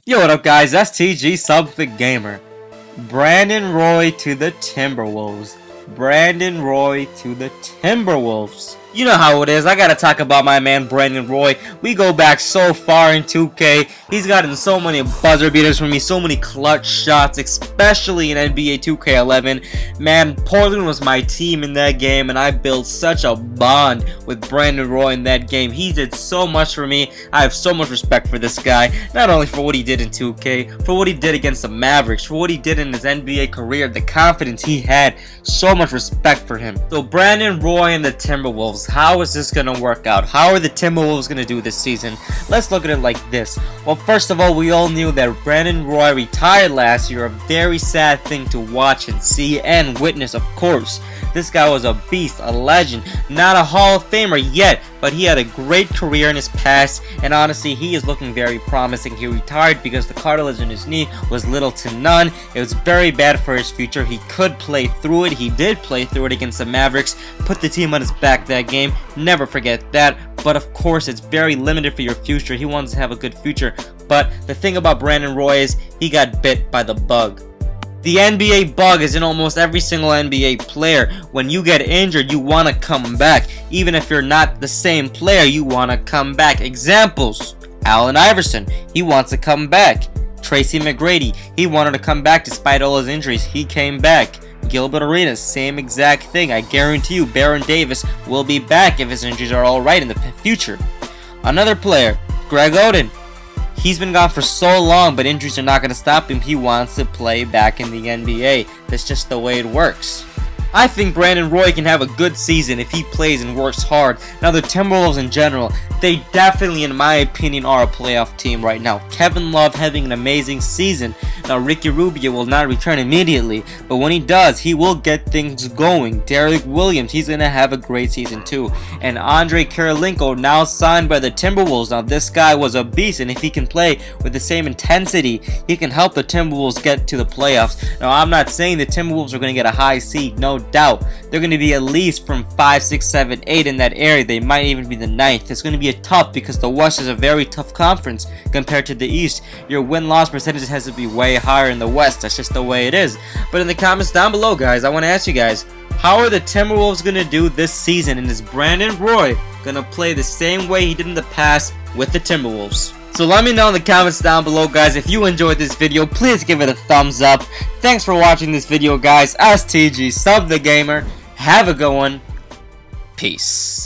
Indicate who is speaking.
Speaker 1: Yo, what up guys, that's TG Sub the Gamer. Brandon Roy to the Timberwolves. Brandon Roy to the Timberwolves. You know how it is, I gotta talk about my man Brandon Roy. We go back so far in 2K. He's gotten so many buzzer beaters for me, so many clutch shots, especially in NBA 2K11. Man, Portland was my team in that game, and I built such a bond with Brandon Roy in that game. He did so much for me. I have so much respect for this guy, not only for what he did in 2K, for what he did against the Mavericks, for what he did in his NBA career, the confidence he had. So much respect for him. So Brandon Roy and the Timberwolves, how is this gonna work out? How are the Timberwolves gonna do this season? Let's look at it like this. Well, first of all, we all knew that Brandon Roy retired last year, a very sad thing to watch and see and witness, of course. This guy was a beast, a legend, not a Hall of Famer yet, but he had a great career in his past, and honestly, he is looking very promising. He retired because the cartilage in his knee was little to none. It was very bad for his future. He could play through it. He did play through it against the Mavericks, put the team on his back that game. Never forget that. But of course, it's very limited for your future. He wants to have a good future. But the thing about Brandon Roy is he got bit by the bug. The NBA bug is in almost every single NBA player. When you get injured, you want to come back. Even if you're not the same player, you want to come back. Examples: Allen Iverson, he wants to come back. Tracy McGrady, he wanted to come back despite all his injuries. He came back. Gilbert Arenas, same exact thing. I guarantee you Baron Davis will be back if his injuries are alright in the future. Another player, Greg Oden. He's been gone for so long, but injuries are not going to stop him. He wants to play back in the NBA. That's just the way it works. I think Brandon Roy can have a good season if he plays and works hard. Now, the Timberwolves in general, they definitely, in my opinion, are a playoff team right now. Kevin Love having an amazing season. Now, Ricky Rubio will not return immediately, but when he does, he will get things going. Derrick Williams, he's going to have a great season too. And Andre Kirilenko, now signed by the Timberwolves. Now, this guy was a beast, and if he can play with the same intensity, he can help the Timberwolves get to the playoffs. Now, I'm not saying the Timberwolves are going to get a high seed, no doubt. They're going to be at least from 5, 6, 7, 8 in that area. They might even be the 9th. It's going to be tough because the West is a very tough conference compared to the East. Your win-loss percentage has to be way higher in the West. That's just the way it is. But in the comments down below, guys, I want to ask you guys, how are the Timberwolves going to do this season? And is Brandon Roy going to play the same way he did in the past with the Timberwolves? So let me know in the comments down below, guys. If you enjoyed this video, please give it a thumbs up. Thanks for watching this video, guys. As TG Sub the Gamer. Have a good one. Peace.